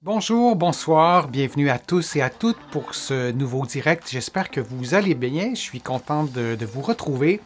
Bonjour, bonsoir, bienvenue à tous et à toutes pour ce nouveau direct. J'espère que vous allez bien, je suis content de vous retrouver.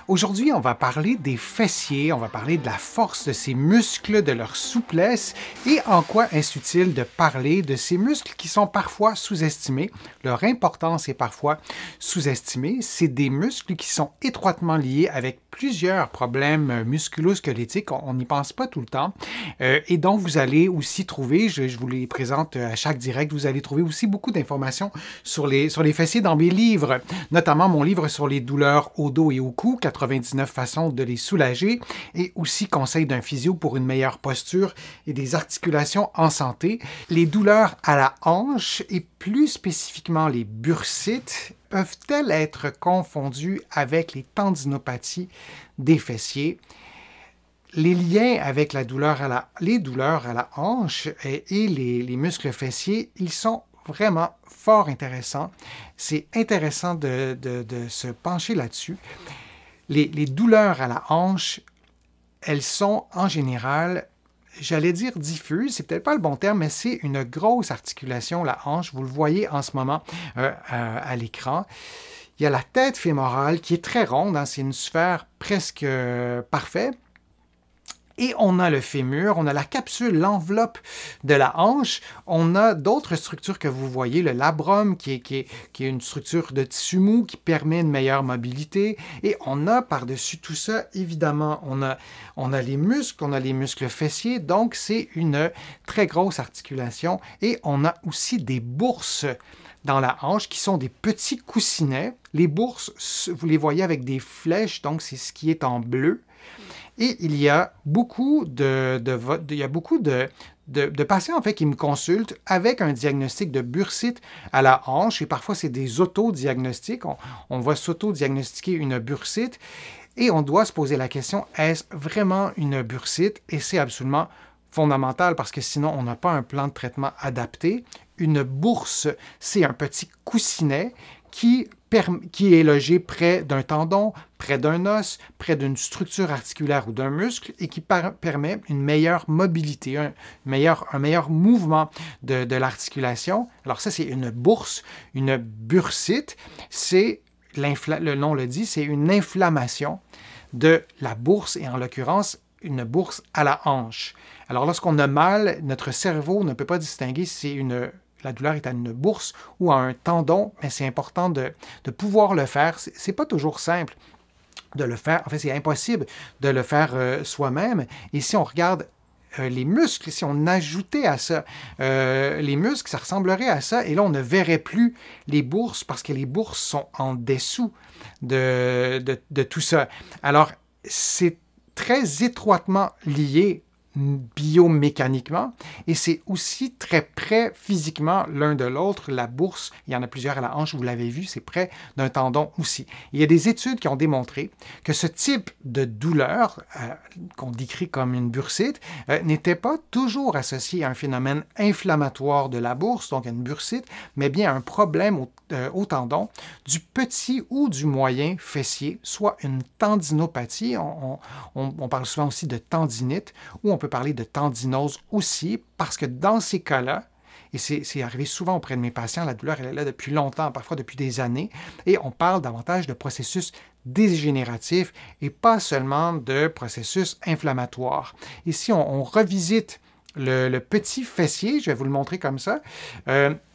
Aujourd'hui, on va parler des fessiers, on va parler de la force de ces muscles, de leur souplesse et en quoi est-ce utile de parler de ces muscles qui sont parfois sous-estimés. Leur importance est parfois sous-estimée. C'est des muscles qui sont étroitement liés avec plusieurs problèmes musculo-squelettiques. On n'y pense pas tout le temps. Et donc, vous allez aussi trouver, je vous les présente à chaque direct, vous allez trouver aussi beaucoup d'informations sur les fessiers dans mes livres, notamment mon livre sur les douleurs au dos et au cou, 99 façons de les soulager, et aussi conseils d'un physio pour une meilleure posture et des articulations en santé. Les douleurs à la hanche et plus spécifiquement les bursites peuvent-elles être confondues avec les tendinopathies des fessiers? Les liens avec les douleurs à la hanche et les muscles fessiers, ils sont vraiment fort intéressants. C'est intéressant de se pencher là-dessus. Les douleurs à la hanche, elles sont en général, j'allais dire diffuses, c'est peut-être pas le bon terme, mais c'est une grosse articulation, la hanche. Vous le voyez en ce moment à l'écran. Il y a la tête fémorale qui est très ronde, hein, c'est une sphère presque parfaite. Et on a le fémur, on a la capsule, l'enveloppe de la hanche. On a d'autres structures que vous voyez, le labrum qui est une structure de tissu mou qui permet une meilleure mobilité. Et on a par-dessus tout ça, évidemment, on a les muscles fessiers. Donc, c'est une très grosse articulation. Et on a aussi des bourses dans la hanche qui sont des petits coussinets. Les bourses, vous les voyez avec des flèches, donc c'est ce qui est en bleu. Et il y a beaucoup de patients en fait, qui me consultent avec un diagnostic de bursite à la hanche. Et parfois, c'est des auto-diagnostics. On va s'auto-diagnostiquer une bursite. Et on doit se poser la question, est-ce vraiment une bursite? Et c'est absolument fondamental parce que sinon, on n'a pas un plan de traitement adapté. Une bourse, c'est un petit coussinet qui est logé près d'un tendon, près d'un os, près d'une structure articulaire ou d'un muscle et qui permet une meilleure mobilité, un meilleur mouvement de l'articulation. Alors ça, c'est une bourse. Une bursite, c'est, le nom le dit, c'est une inflammation de la bourse et en l'occurrence, une bourse à la hanche. Alors lorsqu'on a mal, notre cerveau ne peut pas distinguer si la douleur est à une bourse ou à un tendon, mais c'est important de pouvoir le faire. C'est pas toujours simple de le faire. En fait, c'est impossible de le faire soi-même. Et si on regarde les muscles, si on ajoutait à ça les muscles, ça ressemblerait à ça. Et là, on ne verrait plus les bourses parce que les bourses sont en dessous de tout ça. Alors, c'est très étroitement lié biomécaniquement, et c'est aussi très près physiquement l'un de l'autre. La bourse, il y en a plusieurs à la hanche, vous l'avez vu, c'est près d'un tendon aussi. Il y a des études qui ont démontré que ce type de douleur, qu'on décrit comme une bursite, n'était pas toujours associé à un phénomène inflammatoire de la bourse, donc à une bursite, mais bien à un problème au tendon du petit ou du moyen fessier, soit une tendinopathie, on parle souvent aussi de tendinite, ou on peut parler de tendinose aussi, parce que dans ces cas-là, et c'est arrivé souvent auprès de mes patients, la douleur elle est là depuis longtemps, parfois depuis des années, et on parle davantage de processus dégénératifs et pas seulement de processus inflammatoires. Ici, on revisite le petit fessier, je vais vous le montrer comme ça.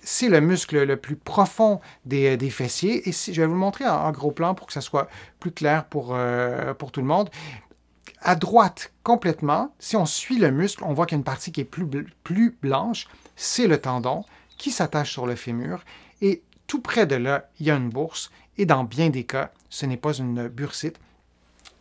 C'est le muscle le plus profond des fessiers. Et je vais vous le montrer en gros plan pour que ça soit plus clair pour tout le monde. À droite, complètement, si on suit le muscle, on voit qu'il y a une partie qui est plus blanche. C'est le tendon qui s'attache sur le fémur. Et tout près de là, il y a une bourse. Et dans bien des cas, ce n'est pas une bursite,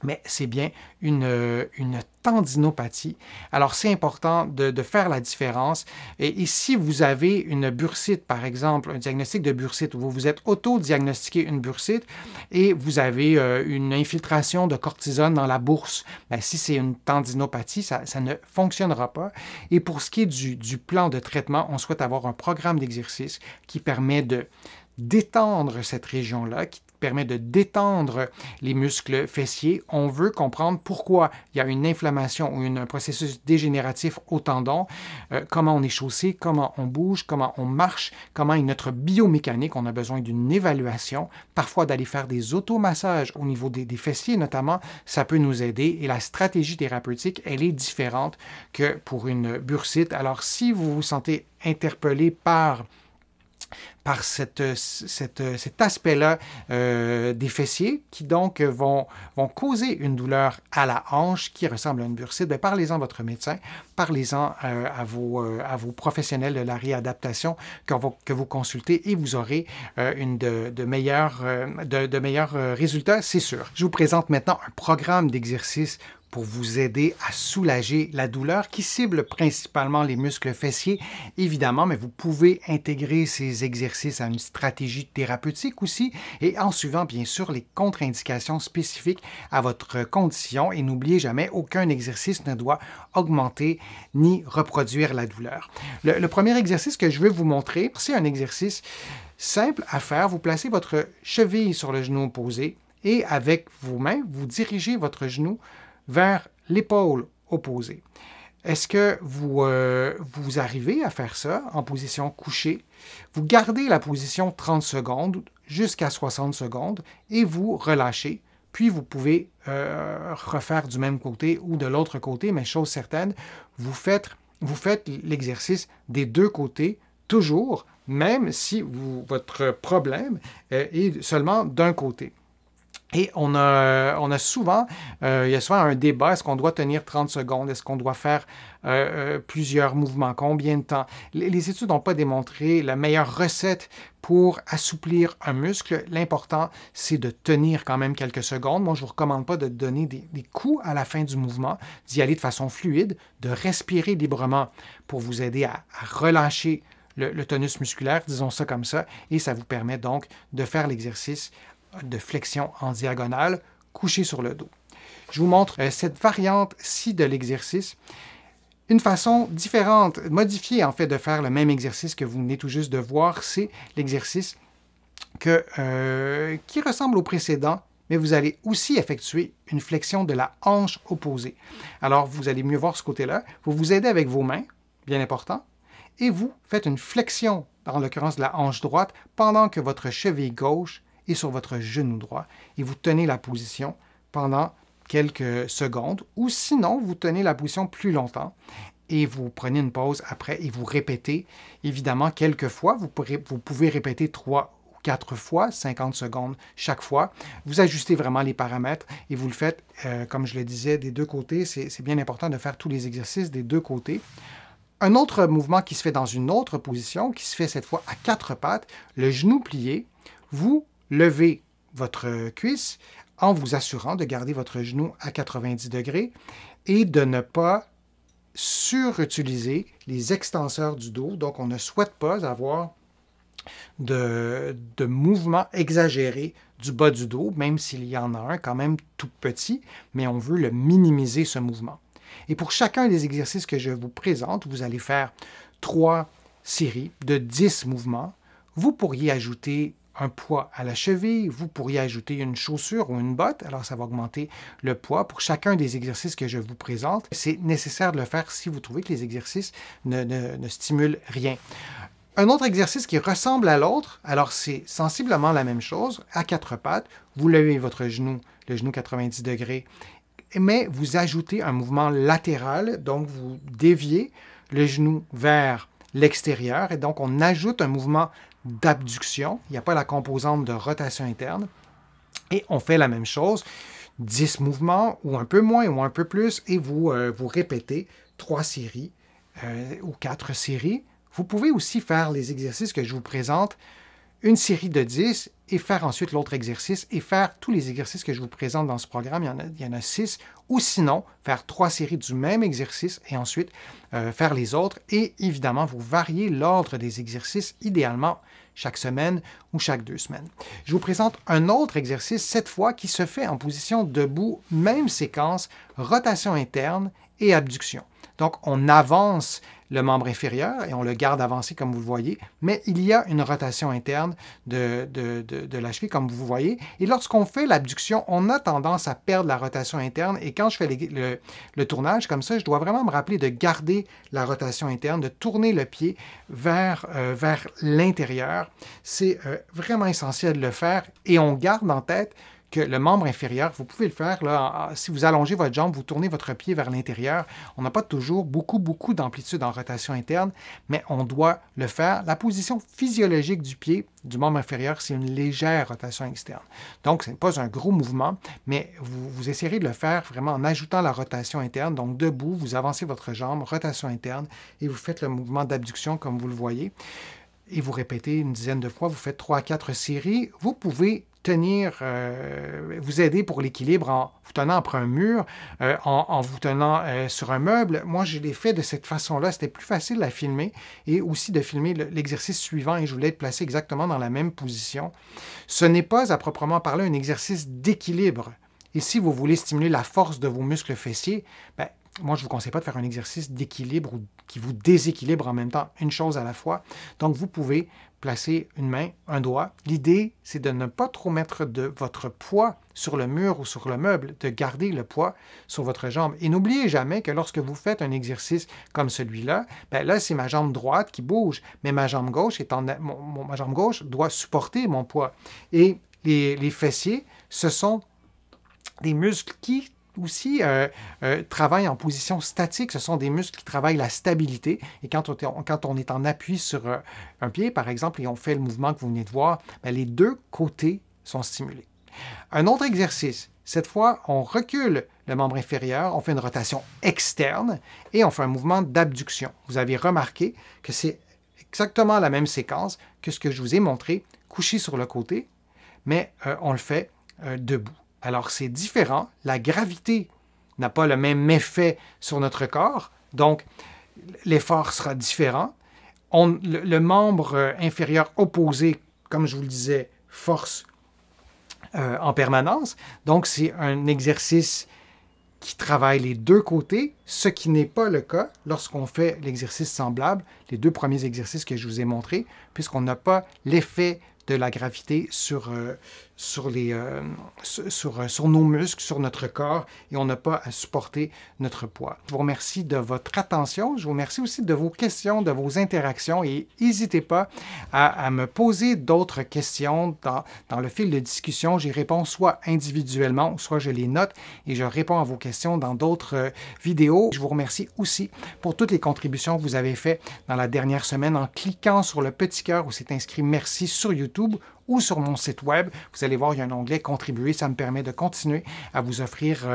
mais c'est bien une tendinopathie. Alors, c'est important de faire la différence. Et si vous avez une bursite, par exemple, un diagnostic de bursite, où vous vous êtes auto-diagnostiqué une bursite et vous avez une infiltration de cortisone dans la bourse, bien, si c'est une tendinopathie, ça ne fonctionnera pas. Et pour ce qui est du plan de traitement, on souhaite avoir un programme d'exercice qui permet de détendre cette région-là, permet de détendre les muscles fessiers. On veut comprendre pourquoi il y a une inflammation ou un processus dégénératif au tendon, comment on est chaussé, comment on bouge, comment on marche, comment est notre biomécanique. On a besoin d'une évaluation, parfois d'aller faire des automassages au niveau des fessiers notamment, ça peut nous aider et la stratégie thérapeutique, elle est différente que pour une bursite. Alors si vous vous sentez interpellé par cet aspect-là des fessiers qui donc vont causer une douleur à la hanche qui ressemble à une bursite, bien, parlez-en à votre médecin, parlez-en à vos professionnels de la réadaptation que vous consultez et vous aurez de meilleurs résultats, c'est sûr. Je vous présente maintenant un programme d'exercice pour vous aider à soulager la douleur qui cible principalement les muscles fessiers, évidemment, mais vous pouvez intégrer ces exercices à une stratégie thérapeutique aussi et en suivant bien sûr les contre-indications spécifiques à votre condition et n'oubliez jamais, aucun exercice ne doit augmenter ni reproduire la douleur. Le premier exercice que je veux vous montrer, c'est un exercice simple à faire. Vous placez votre cheville sur le genou opposé et avec vos mains, vous dirigez votre genou vers l'épaule opposée. Est-ce que vous arrivez à faire ça en position couchée? Vous gardez la position 30 secondes jusqu'à 60 secondes et vous relâchez. Puis vous pouvez refaire du même côté ou de l'autre côté, mais chose certaine, vous faites l'exercice des deux côtés toujours, même si votre problème est seulement d'un côté. Et il y a souvent un débat, est-ce qu'on doit tenir 30 secondes, est-ce qu'on doit faire plusieurs mouvements, combien de temps? Les études n'ont pas démontré la meilleure recette pour assouplir un muscle. L'important, c'est de tenir quand même quelques secondes. Moi, je ne vous recommande pas de donner des coups à la fin du mouvement, d'y aller de façon fluide, de respirer librement pour vous aider à relâcher le tonus musculaire, disons ça comme ça, et ça vous permet donc de faire l'exercice de flexion en diagonale, couché sur le dos. Je vous montre cette variante-ci de l'exercice. Une façon différente, modifiée en fait de faire le même exercice que vous venez tout juste de voir, c'est l'exercice qui ressemble au précédent, mais vous allez aussi effectuer une flexion de la hanche opposée. Alors, vous allez mieux voir ce côté-là. Vous vous aidez avec vos mains, bien important, et vous faites une flexion, en l'occurrence de la hanche droite, pendant que votre cheville gauche et sur votre genou droit. Et vous tenez la position pendant quelques secondes ou sinon, vous tenez la position plus longtemps et vous prenez une pause après et vous répétez. Évidemment, quelques fois, vous pouvez répéter 3 ou 4 fois, 50 secondes chaque fois. Vous ajustez vraiment les paramètres et vous le faites, comme je le disais, des deux côtés. C'est bien important de faire tous les exercices des deux côtés. Un autre mouvement qui se fait dans une autre position, qui se fait cette fois à 4 pattes, le genou plié, vous levez votre cuisse en vous assurant de garder votre genou à 90 degrés et de ne pas surutiliser les extenseurs du dos. Donc, on ne souhaite pas avoir de mouvement exagéré du bas du dos, même s'il y en a un quand même tout petit, mais on veut le minimiser, ce mouvement. Et pour chacun des exercices que je vous présente, vous allez faire 3 séries de 10 mouvements. Vous pourriez ajouter un poids à la cheville, vous pourriez ajouter une chaussure ou une botte, alors ça va augmenter le poids. Pour chacun des exercices que je vous présente, c'est nécessaire de le faire si vous trouvez que les exercices ne stimulent rien. Un autre exercice qui ressemble à l'autre, alors c'est sensiblement la même chose, à 4 pattes, vous levez votre genou, le genou 90 degrés, mais vous ajoutez un mouvement latéral, donc vous déviez le genou vers l'extérieur, et donc on ajoute un mouvement d'abduction. Il n'y a pas la composante de rotation interne. Et on fait la même chose, 10 mouvements, ou un peu moins, ou un peu plus, et vous répétez 3 séries ou 4 séries. Vous pouvez aussi faire les exercices que je vous présente, une série de 10, et faire ensuite l'autre exercice, et faire tous les exercices que je vous présente dans ce programme. Il y en a 6, ou sinon, faire 3 séries du même exercice, et ensuite faire les autres. Et évidemment, vous variez l'ordre des exercices, idéalement chaque semaine ou chaque 2 semaines. Je vous présente un autre exercice, cette fois, qui se fait en position debout, même séquence, rotation interne et abduction. Donc, on avance le membre inférieur et on le garde avancé comme vous le voyez, mais il y a une rotation interne de la cheville comme vous voyez. Et lorsqu'on fait l'abduction, on a tendance à perdre la rotation interne et quand je fais le tournage comme ça, je dois vraiment me rappeler de garder la rotation interne, de tourner le pied vers l'intérieur. C'est vraiment essentiel de le faire et on garde en tête que le membre inférieur, vous pouvez le faire, là, si vous allongez votre jambe, vous tournez votre pied vers l'intérieur. On n'a pas toujours beaucoup d'amplitude en rotation interne, mais on doit le faire. La position physiologique du pied, du membre inférieur, c'est une légère rotation externe. Donc, ce n'est pas un gros mouvement, mais vous essayerez de le faire vraiment en ajoutant la rotation interne. Donc, debout, vous avancez votre jambe, rotation interne, et vous faites le mouvement d'abduction comme vous le voyez. Et vous répétez une dizaine de fois, vous faites 3 à 4 séries. Vous pouvez vous aider pour l'équilibre en vous tenant après un mur, en vous tenant sur un meuble. Moi, je l'ai fait de cette façon-là. C'était plus facile à filmer et aussi de filmer l'exercice suivant et je voulais être placé exactement dans la même position. Ce n'est pas à proprement parler un exercice d'équilibre. Et si vous voulez stimuler la force de vos muscles fessiers, ben, moi, je ne vous conseille pas de faire un exercice d'équilibre ou qui vous déséquilibre en même temps, une chose à la fois. Donc, vous pouvez placer une main, un doigt. L'idée, c'est de ne pas trop mettre de votre poids sur le mur ou sur le meuble, de garder le poids sur votre jambe. Et n'oubliez jamais que lorsque vous faites un exercice comme celui-là, ben là, c'est ma jambe droite qui bouge, mais ma jambe gauche, ma jambe gauche doit supporter mon poids. Et les fessiers, ce sont des muscles qui aussi travaillent en position statique. Ce sont des muscles qui travaillent la stabilité. Et quand on est en appui sur un pied, par exemple, et on fait le mouvement que vous venez de voir, bien, les deux côtés sont stimulés. Un autre exercice. Cette fois, on recule le membre inférieur, on fait une rotation externe et on fait un mouvement d'abduction. Vous avez remarqué que c'est exactement la même séquence que ce que je vous ai montré, couché sur le côté, mais on le fait debout. Alors, c'est différent. La gravité n'a pas le même effet sur notre corps, donc l'effort sera différent. Le membre inférieur opposé, comme je vous le disais, force en permanence. Donc, c'est un exercice qui travaille les deux côtés, ce qui n'est pas le cas lorsqu'on fait l'exercice semblable, les deux premiers exercices que je vous ai montrés, puisqu'on n'a pas l'effet de la gravité sur nos muscles, sur notre corps, et on n'a pas à supporter notre poids. Je vous remercie de votre attention. Je vous remercie aussi de vos questions, de vos interactions, et n'hésitez pas à me poser d'autres questions dans le fil de discussion. J'y réponds soit individuellement, soit je les note, et je réponds à vos questions dans d'autres vidéos. Je vous remercie aussi pour toutes les contributions que vous avez faites dans la dernière semaine en cliquant sur le petit cœur où c'est inscrit « Merci » sur YouTube ou sur mon site web. Vous allez voir, il y a un onglet « Contribuer ». Ça me permet de continuer à vous offrir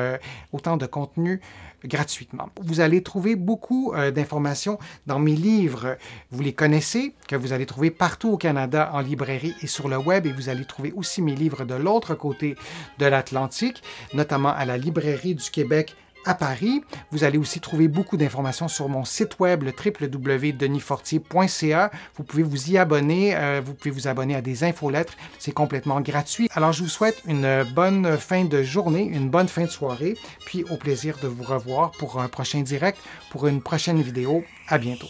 autant de contenu gratuitement. Vous allez trouver beaucoup d'informations dans mes livres. Vous les connaissez, que vous allez trouver partout au Canada en librairie et sur le web. Et vous allez trouver aussi mes livres de l'autre côté de l'Atlantique, notamment à la Librairie du Québec à Paris. Vous allez aussi trouver beaucoup d'informations sur mon site web, le www.denisfortier.ca. Vous pouvez vous y abonner, vous pouvez vous abonner à des infolettres, c'est complètement gratuit. Alors, je vous souhaite une bonne fin de journée, une bonne fin de soirée, puis au plaisir de vous revoir pour un prochain direct, pour une prochaine vidéo. À bientôt.